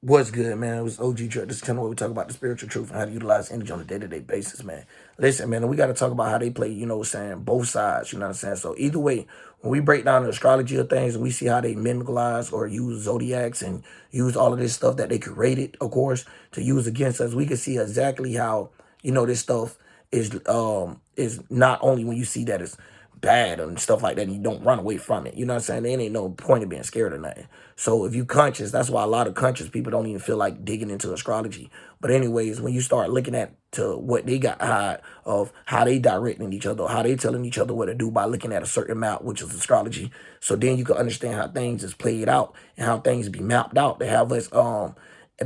What's good, man? It was OG Trip. This is kind of where we talk about the spiritual truth and how to utilize energy on a day-to-day basis, man. Listen, man, we got to talk about how they play, what I'm saying, both sides, you know what I'm saying? So either way, when we break down the astrology of things and we see how they mimicalize or use zodiacs and use all of this stuff that they created, of course, to use against us, we can see exactly how, this stuff is not only when you see that it's bad and stuff like that, and you don't run away from it. You know what I'm saying? There ain't no point of being scared or nothing. So if you conscious, that's why a lot of conscious people don't even feel like digging into astrology. But anyways, when you start looking at to what they got hide of how they directing each other, how they telling each other what to do by looking at a certain map, which is astrology. So then you can understand how things is played out and how things be mapped out to have us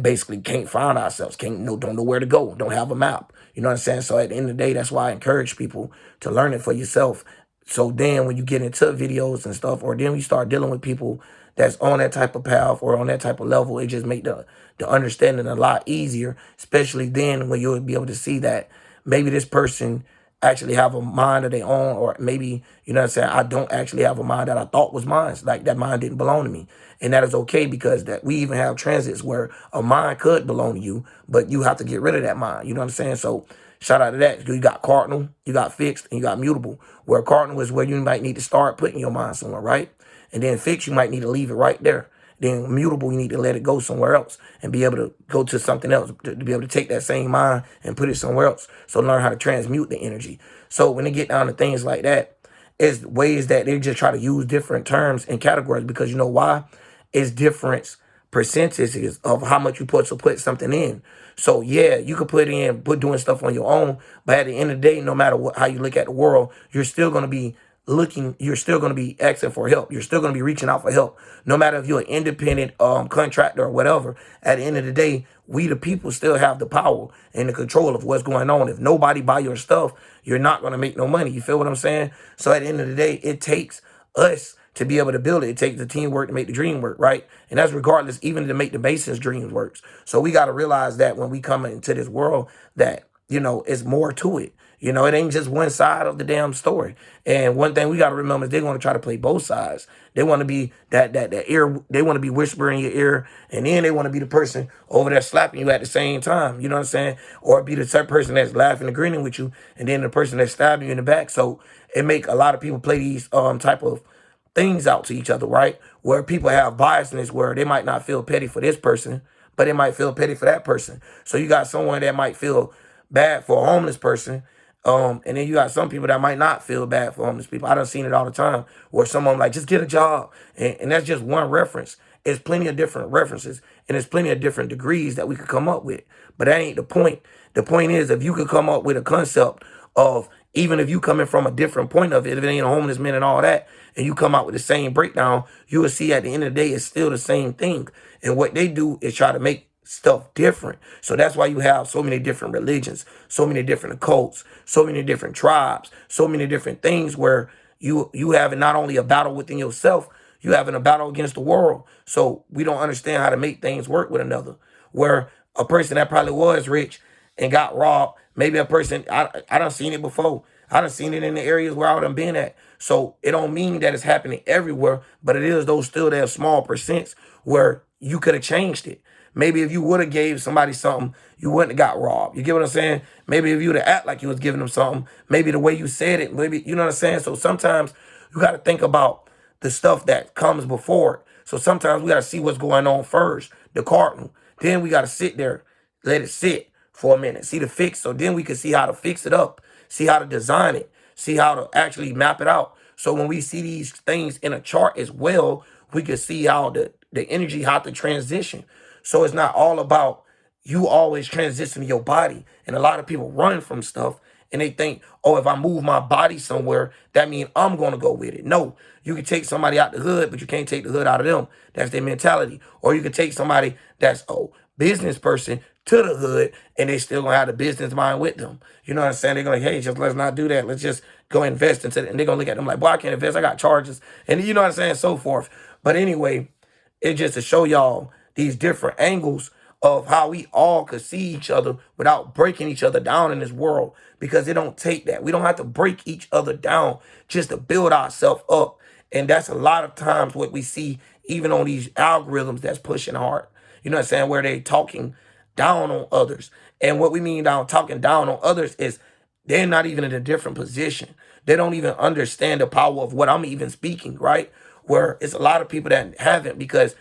basically can't find ourselves, don't know where to go, don't have a map. You know what I'm saying? So at the end of the day, that's why I encourage people to learn it for yourself. So then when you get into videos and stuff, or then we start dealing with people that's on that type of path or on that type of level, it just make the understanding a lot easier, especially then when you'll be able to see that maybe this person actually have a mind of their own, or maybe, you know what I'm saying, I don't actually have a mind that I thought was mine. Like that mind didn't belong to me. And that is okay because that we even have transits where a mind could belong to you, but you have to get rid of that mind. You know what I'm saying? So shout out to that. You got cardinal, you got fixed, and you got mutable. Where cardinal is where you might need to start putting your mind somewhere, right? And then fixed, you might need to leave it right there. Then mutable, you need to let it go somewhere else and be able to go to something else, to be able to take that same mind and put it somewhere else. So learn how to transmute the energy. So when they get down to things like that, it's ways that they just try to use different terms and categories because you know why? It's different percentages of how much you put something in. So yeah, you could put doing stuff on your own, but at the end of the day, no matter how you look at the world, you're still gonna be asking for help. You're still gonna be reaching out for help. No matter if you're an independent contractor or whatever, at the end of the day, we the people still have the power and the control of what's going on. If nobody buy your stuff, you're not gonna make no money. You feel what I'm saying? So at the end of the day, it takes us to be able to build it. It takes the teamwork to make the dream work, right? And that's regardless, even to make the Masons' dreams work. So we got to realize that when we come into this world, that, it's more to it. It ain't just one side of the damn story. And one thing we got to remember is they're going to try to play both sides. They want to be that ear. They want to be whispering in your ear, and then they want to be the person over there slapping you at the same time. You know what I'm saying? Or be the certain person that's laughing and grinning with you, and then the person that's stabbing you in the back. So it make a lot of people play these type of things out to each other, right? Where people have biasness where they might not feel petty for this person, but they might feel petty for that person. So you got someone that might feel bad for a homeless person, and then you got some people that might not feel bad for homeless people. I done seen it all the time where someone like, just get a job. And that's just one reference. It's plenty of different references, and there's plenty of different degrees that we could come up with. But that ain't the point. The point is, if you could come up with a concept of, even if you coming from a different point of it, if it ain't a homeless man and all that, and you come out with the same breakdown, you will see at the end of the day, it's still the same thing. And what they do is try to make stuff different. So that's why you have so many different religions, so many different cults, so many different tribes, so many different things where you have not only a battle within yourself, you having a battle against the world. So we don't understand how to make things work with another. Where a person that probably was rich and got robbed, maybe a person, I done seen it before. I done seen it in the areas where I done been at. So it don't mean that it's happening everywhere, but it is those still there small percents where you could have changed it. Maybe if you would have gave somebody something, you wouldn't have got robbed. You get what I'm saying? Maybe if you would have act like you was giving them something, maybe the way you said it, maybe, you know what I'm saying? So sometimes you got to think about the stuff that comes before it. So sometimes we got to see what's going on first, the cardinal. Then we got to sit there, let it sit for a minute, see the fix. So then we can see how to fix it up, see how to design it, see how to actually map it out. So when we see these things in a chart as well, we can see how the energy, how to transition. So it's not all about you always transitioning your body. And a lot of people run from stuff and they think, oh, if I move my body somewhere, that means I'm going to go with it. No, you can take somebody out the hood, but you can't take the hood out of them. That's their mentality. Or you can take somebody that's a business person to the hood and they still going to have the business mind with them. You know what I'm saying? They're going to, hey, just let's not do that. Let's just go invest into it. And they're going to look at them like, boy, I can't invest. I got charges. And you know what I'm saying? So forth. But anyway, it's just to show y'all these different angles of how we all could see each other without breaking each other down in this world, because it don't take that. We don't have to break each other down just to build ourselves up. And that's a lot of times what we see even on these algorithms that's pushing hard. You know what I'm saying? Where they talking down on others. And what we mean down talking down on others is they're not even in a different position. They don't even understand the power of what I'm even speaking, right? Where it's a lot of people that haven't, because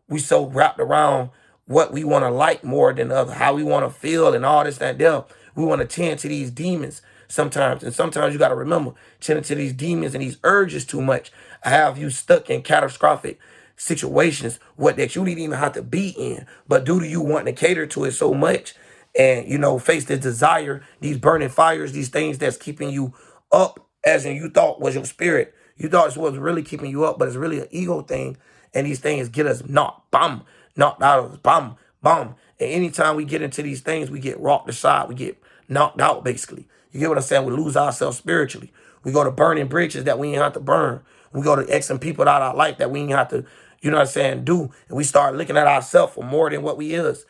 we so wrapped around what we want to like more than the other, how we want to feel and all this, that, there. We want to tend to these demons sometimes. And sometimes you got to remember, tending to these demons and these urges too much have you stuck in catastrophic situations what that you didn't even have to be in. But due to you wanting to cater to it so much and, you know, face this desire, these burning fires, these things that's keeping you up, as in you thought was your spirit. You thought this was really keeping you up, but it's really an ego thing. And these things get us knocked out of us, bum. And anytime we get into these things, we get rocked aside, we get knocked out, basically. You get what I'm saying? We lose ourselves spiritually. We go to burning bridges that we ain't have to burn. We go to Xing people out of our life that we ain't have to, you know what I'm saying, do. And we start looking at ourselves for more than what we is.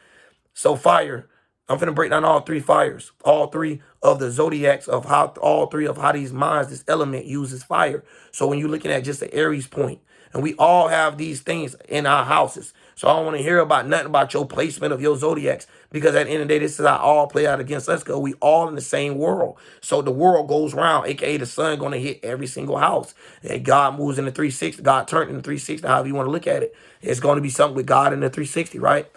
So fire, I'm finna break down all three fires, all three of the zodiacs of how, all three of how these minds, this element uses fire. So when you're looking at just the Aries point, and we all have these things in our houses. So I don't want to hear about nothing about your placement of your zodiacs, because at the end of the day, this is how all play out against us, because we all in the same world. So the world goes round, aka the sun going to hit every single house. And God moves in the 360, God turned in the 360, however you want to look at it. It's going to be something with God in the 360, right?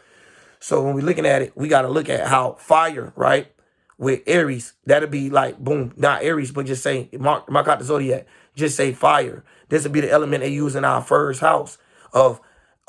So when we're looking at it, we got to look at how fire, right, with Aries, that'll be like, boom, not Aries, but just say, mark out the zodiac, just say fire. This will be the element they use in our first house of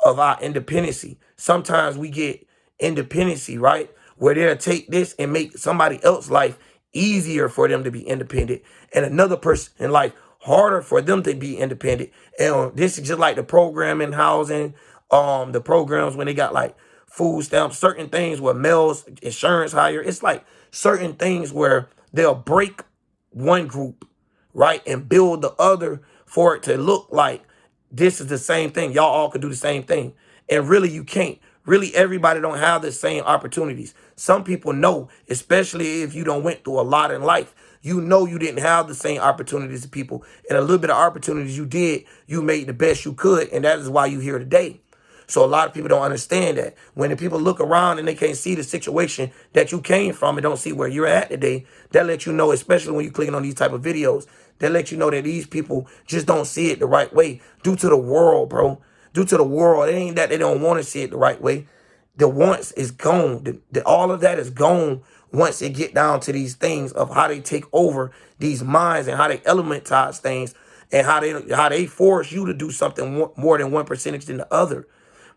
our independency. Sometimes we get independency, right, where they'll take this and make somebody else's life easier for them to be independent, and another person in life harder for them to be independent. And this is just like the programming, housing, the programs when they got like food stamps, certain things where males, insurance hire. It's like certain things where they'll break one group, right, and build the other for it to look like this is the same thing. Y'all all could do the same thing. And really, you can't. Really, everybody don't have the same opportunities. Some people know, especially if you don't went through a lot in life, you know you didn't have the same opportunities as people. And a little bit of opportunities you did, you made the best you could. And that is why you're here today. So a lot of people don't understand that. When the people look around and they can't see the situation that you came from and don't see where you're at today, that lets you know, especially when you're clicking on these type of videos, that let you know that these people just don't see it the right way due to the world, bro. Due to the world. It ain't that they don't want to see it the right way. The wants is gone. All of that is gone once it get down to these things of how they take over these minds and how they elementize things and how they force you to do something more than one percentage than the other.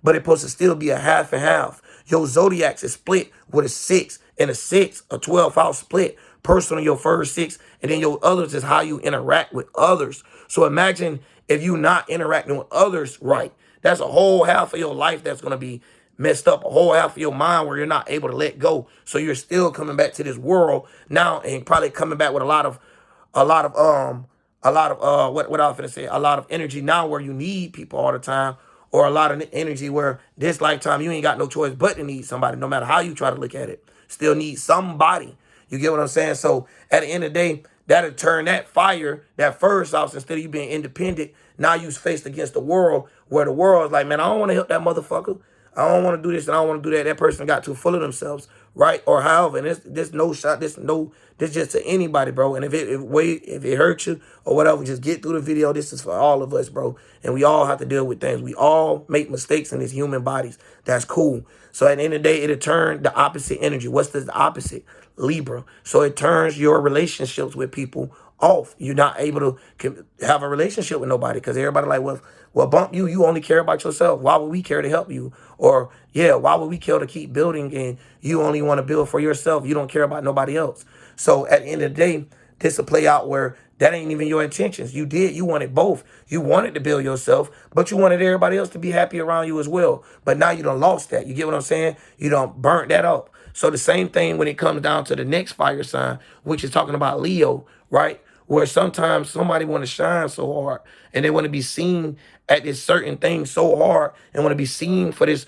But it's supposed to still be a half and half. Your zodiacs is split with a 6 and a 6, a 12 house split. Personal, your first 6, and then your others is how you interact with others. So imagine if you not interacting with others right. That's a whole half of your life that's going to be messed up, a whole half of your mind where you're not able to let go. So you're still coming back to this world now and probably coming back with a lot of what I was gonna say, a lot of energy now where you need people all the time, or a lot of energy where this lifetime you ain't got no choice but to need somebody, no matter how you try to look at it. Still need somebody. You get what I'm saying? So at the end of the day, that'll turn that fire, that first house, instead of you being independent, now you faced against the world, where the world is like, man, I don't want to help that motherfucker. I don't want to do this and I don't want to do that. That person got too full of themselves, right? Or however, and this no shot, this just to anybody, bro. And if it hurts you or whatever, just get through the video. This is for all of us, bro. And we all have to deal with things. We all make mistakes in these human bodies. That's cool. So at the end of the day, it'll turn the opposite energy. What's the opposite? Libra. So it turns your relationships with people off. You're not able to have a relationship with nobody because everybody like, well, bump you. You only care about yourself. Why would we care to help you? Or, yeah, why would we care to keep building and you only want to build for yourself? You don't care about nobody else. So at the end of the day, this will play out where that ain't even your intentions. You wanted both. You wanted to build yourself, but you wanted everybody else to be happy around you as well. But now you done lost that. You get what I'm saying? You done burnt that up. So the same thing when it comes down to the next fire sign, which is talking about Leo, right? Where sometimes somebody want to shine so hard and they want to be seen at this certain thing so hard and want to be seen for this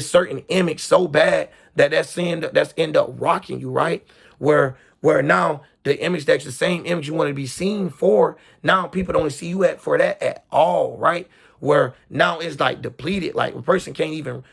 certain image so bad that's end up rocking you, right? Where now the image that's the same image you want to be seen for, now people don't see you for that at all, right? Where now it's like depleted, like a person can't even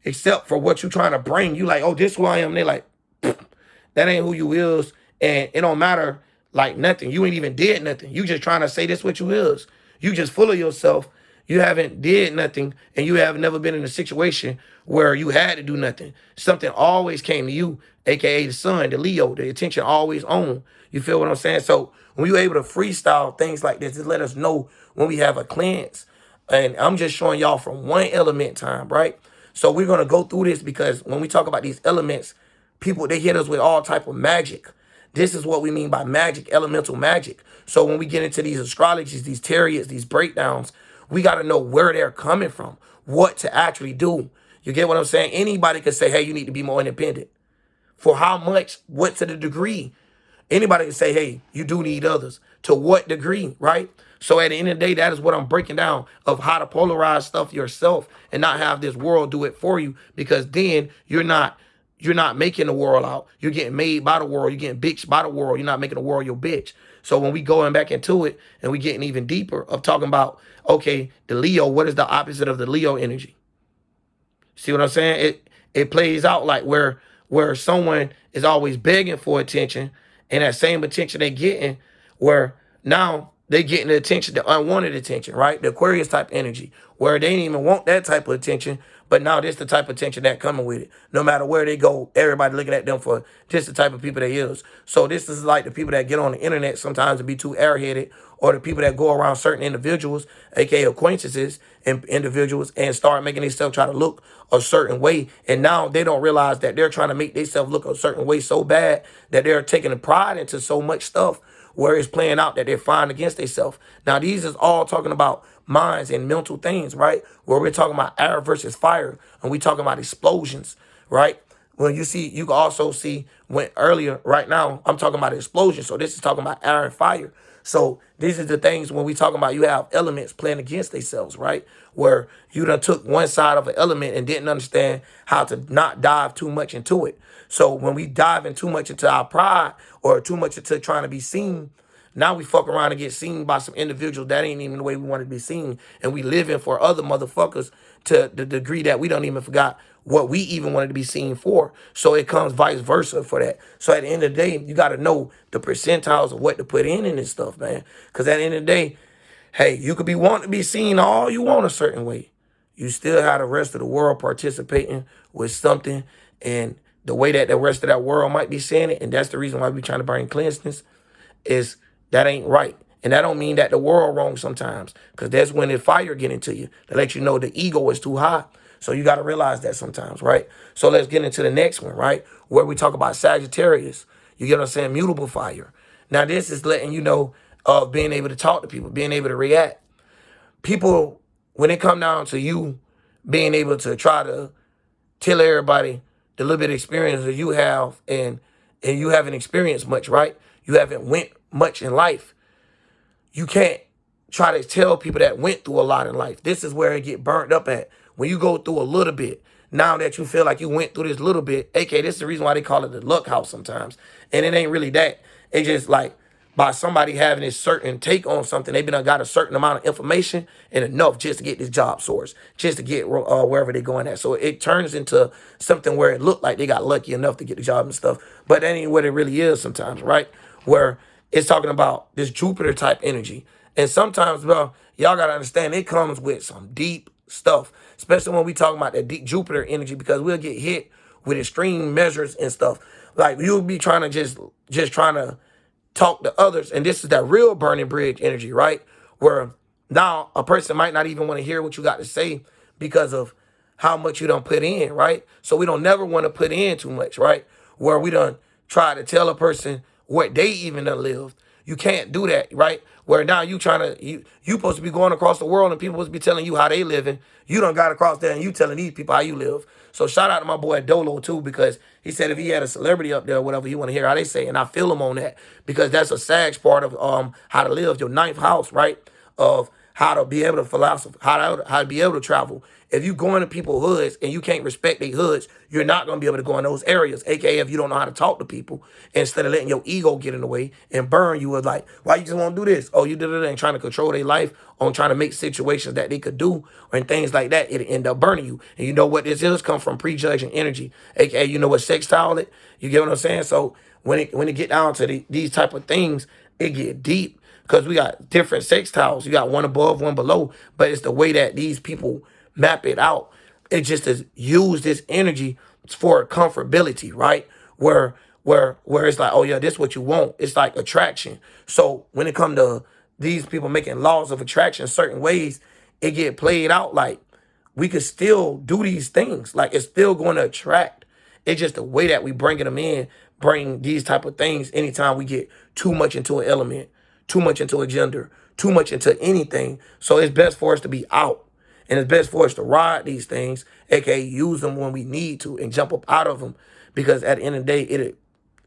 except for what you trying to bring. You like, oh, this who I am. They like, that ain't who you is. And it don't matter like nothing. You ain't even did nothing. You just trying to say this what you is. You just full of yourself. You haven't did nothing, and you have never been in a situation where you had to do nothing. Something always came to you, aka the sun, the Leo, the attention always on. You feel what I'm saying? So when you're able to freestyle things like this, just let us know when we have a cleanse. And I'm just showing y'all from one element time, right? So we're gonna go through this because when we talk about these elements, people they hit us with all type of magic. This is what we mean by magic, elemental magic. So when we get into these astrologies, these tariots, these breakdowns, we got to know where they're coming from, what to actually do. You get what I'm saying? Anybody could say, hey, you need to be more independent. For how much? What to the degree? Anybody can say, hey, you do need others. To what degree, right? So at the end of the day, that is what I'm breaking down of how to polarize stuff yourself and not have this world do it for you, because then you're not making the world out. You're getting made by the world. You're getting bitched by the world. You're not making the world your bitch. So when we going back into it and we getting even deeper of talking about, okay, the Leo, what is the opposite of the Leo energy? See what I'm saying? It plays out like where someone is always begging for attention, and that same attention they getting, where now they getting the attention, the unwanted attention, right? The Aquarius type energy, where they didn't even want that type of attention, but now this the type of attention that coming with it. No matter where they go, everybody looking at them for just the type of people they is. So this is like the people that get on the internet sometimes and be too airheaded, or the people that go around certain individuals, aka acquaintances and individuals, and start making themselves try to look a certain way. And now they don't realize that they're trying to make themselves look a certain way so bad that they're taking a pride into so much stuff where it's playing out that they're fighting against themselves. Now, these is all talking about minds and mental things, right? Where we're talking about air versus fire, and we talking about explosions, right? When you see, you can also see when earlier, right now, I'm talking about explosion. So this is talking about air and fire. So these are the things when we talking about you have elements playing against themselves, right? Where you done took one side of an element and didn't understand how to not dive too much into it. So when we dive in too much into our pride or too much into trying to be seen, now we fuck around and get seen by some individuals that ain't even the way we want to be seen. And we live in for other motherfuckers to the degree that we don't even forgot what we even wanted to be seen for. So it comes vice versa for that. So at the end of the day, you got to know the percentiles of what to put in this stuff, man. Because at the end of the day, hey, you could be wanting to be seen all you want a certain way. You still have the rest of the world participating with something, and the way that the rest of that world might be seeing it, and that's the reason why we trying to bring cleanliness, is that ain't right. And that don't mean that the world wrong sometimes, because that's when the fire get into you to let you know the ego is too high. So you got to realize that sometimes, right? So let's get into the next one, right? Where we talk about Sagittarius. You get what I'm saying? Mutable fire. Now this is letting you know of being able to talk to people, being able to react. People, when it come down to you being able to try to tell everybody the little bit of experience that you have, and you haven't experienced much, right? You haven't went much in life. You can't try to tell people that went through a lot in life. This is where it get burnt up at. When you go through a little bit, now that you feel like you went through this little bit, aka this is the reason why they call it the luck house sometimes. And it ain't really that. It's just like by somebody having a certain take on something, they've been got a certain amount of information and enough just to get this job source, just to get wherever they're going at. So it turns into something where it looked like they got lucky enough to get the job and stuff, but that ain't what it really is sometimes, right? Where it's talking about this Jupiter type energy. And sometimes, well, y'all got to understand it comes with some deep stuff, especially when we talking about that deep Jupiter energy, because we'll get hit with extreme measures and stuff. Like you'll be trying to just trying to talk to others. And this is that real burning bridge energy, right? Where now a person might not even want to hear what you got to say because of how much you don't put in, right? So we don't never want to put in too much, right? Where we don't try to tell a person what they even done lived. You can't do that, right? Where now you trying to, you supposed to be going across the world and people supposed to be telling you how they living. You done got across there and you telling these people how you live. So shout out to my boy Dolo too, because he said if he had a celebrity up there or whatever, he want to hear how they say. And I feel him on that, because that's a Sag part of how to live, your ninth house, right? Of how to be able to philosophy, how to be able to travel. If you go into people's hoods and you can't respect their hoods, you're not going to be able to go in those areas. AKA, if you don't know how to talk to people, instead of letting your ego get in the way and burn you, with like, why you just want to do this? Oh, you did it and trying to control their life, on trying to make situations that they could do and things like that, it end up burning you. And you know what this is? Come from prejudging energy. AKA, you know what sextile it? You get what I'm saying? So when it get down to these type of things, it get deep. Because we got different sextiles. You got one above, one below. But it's the way that these people map it out. It just is use this energy for comfortability, right? Where it's like, oh yeah, this is what you want. It's like attraction. So when it come to these people making laws of attraction certain ways, it get played out like we could still do these things. Like it's still going to attract. It's just the way that we bringing them in, bring these type of things anytime we get too much into an element, too much into a gender, too much into anything. So it's best for us to be out. And it's best for us to ride these things, aka use them when we need to and jump up out of them. Because at the end of the day,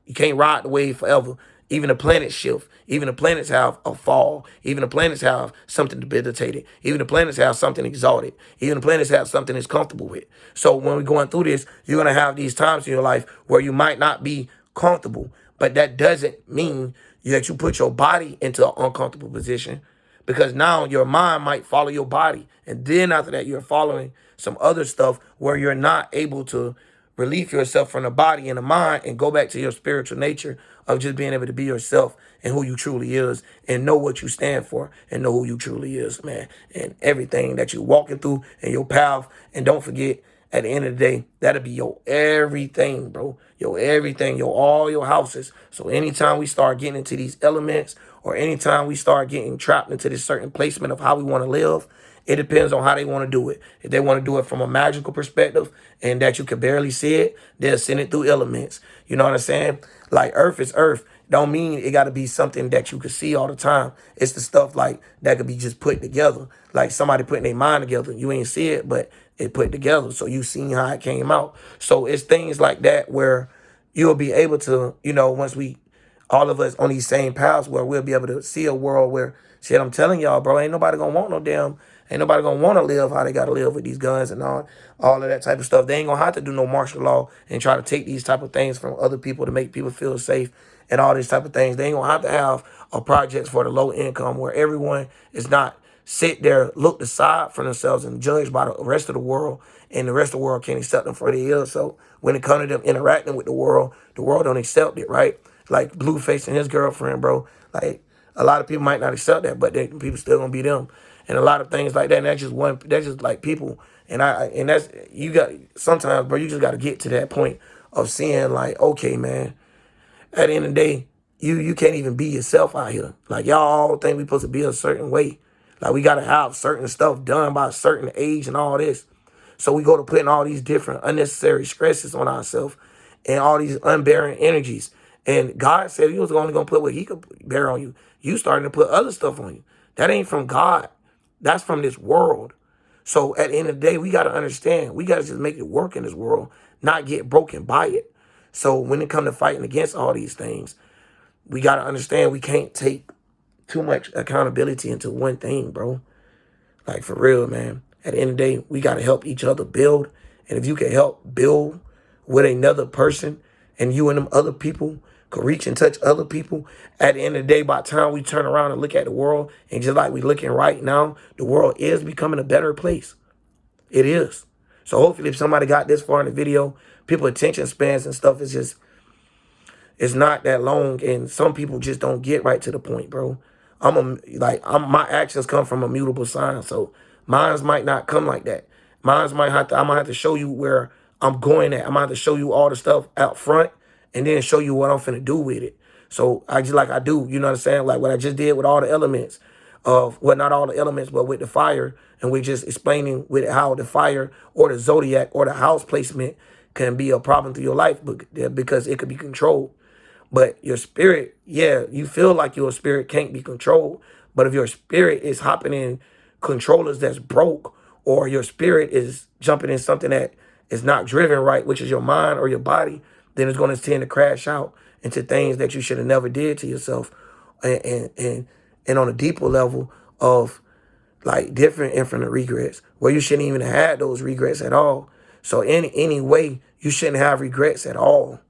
you can't ride the wave forever. Even the planets shift. Even the planets have a fall. Even the planets have something debilitated. Even the planets have something exalted. Even the planets have something that's comfortable with. So when we're going through this, you're going to have these times in your life where you might not be comfortable. But that doesn't mean that you put your body into an uncomfortable position, because now your mind might follow your body. And then after that, you're following some other stuff where you're not able to relieve yourself from the body and the mind and go back to your spiritual nature of just being able to be yourself and who you truly is and know what you stand for and know who you truly is, man. And everything that you're walking through and your path. And don't forget, at the end of the day, that'll be your everything, bro. Your everything, your all your houses. So anytime we start getting into these elements, or anytime we start getting trapped into this certain placement of how we want to live, it depends on how they want to do it. If they want to do it from a magical perspective and that you can barely see it, they'll send it through elements. You know what I'm saying? Like earth is earth. Don't mean it got to be something that you can see all the time. It's the stuff like that could be just put together. Like somebody putting their mind together. You ain't see it, but it put together. So you seen how it came out. So it's things like that where you'll be able to, once we, all of us on these same paths, where we'll be able to see a world where, shit, I'm telling y'all, bro, ain't nobody gonna want no damn, ain't nobody gonna want to live how they gotta live with these guns and all of that type of stuff. They ain't gonna have to do no martial law and try to take these type of things from other people to make people feel safe and all these type of things. They ain't gonna have to have a projects for the low income where everyone is not sit there, look aside for themselves and judged by the rest of the world, and the rest of the world can't accept them for their is. So when it comes to them interacting with the world don't accept it, right? Like Blueface and his girlfriend, bro. Like a lot of people might not accept that, but people still gonna be them. And a lot of things like that. And that's just like people. And that's, you got, sometimes, bro, you just gotta get to that point of seeing like, okay, man, at the end of the day, you can't even be yourself out here. Like y'all all think we supposed to be a certain way. Like we gotta have certain stuff done by a certain age and all this. So we go to putting all these different unnecessary stresses on ourselves and all these unbearing energies. And God said he was only going to put what he could bear on you. You starting to put other stuff on you. That ain't from God. That's from this world. So at the end of the day, we got to understand. We got to just make it work in this world, not get broken by it. So when it comes to fighting against all these things, we got to understand we can't take too much accountability into one thing, bro. Like for real, man. At the end of the day, we got to help each other build. And if you can help build with another person and you and them other people could reach and touch other people, at the end of the day, by the time we turn around and look at the world, and just like we looking right now, the world is becoming a better place. It is. So hopefully if somebody got this far in the video, people attention spans and stuff is just, it's not that long, and some people just don't get right to the point, bro. My actions come from immutable signs, so mine might not come like that. I might have to show you where I'm going at. I might have to show you all the stuff out front, and then show you what I'm finna do with it. So I just like I do, you know what I'm saying? Like what I just did with all the elements of, well, not all the elements, but with the fire, and we just explaining with how the fire or the zodiac or the house placement can be a problem to your life, because it could be controlled. But your spirit, yeah, you feel like your spirit can't be controlled. But if your spirit is hopping in controllers that's broke, or your spirit is jumping in something that is not driven right, which is your mind or your body, then it's going to tend to crash out into things that you should have never did to yourself. And on a deeper level of like different infinite regrets where you shouldn't even have had those regrets at all. So any way, you shouldn't have regrets at all.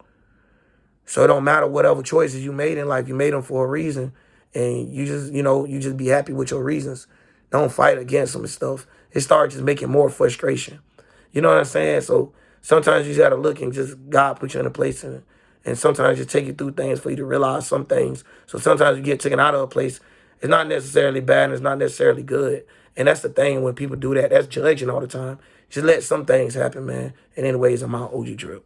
So it don't matter whatever choices you made in life, you made them for a reason. And you just, you just be happy with your reasons. Don't fight against them and stuff. It starts just making more frustration. You know what I'm saying? So sometimes you just gotta look and just God put you in a place and sometimes just take you through things for you to realize some things. So sometimes you get taken out of a place. It's not necessarily bad and it's not necessarily good. And that's the thing when people do that. That's judging all the time. Just let some things happen, man. And anyways, I'm out OG Drip.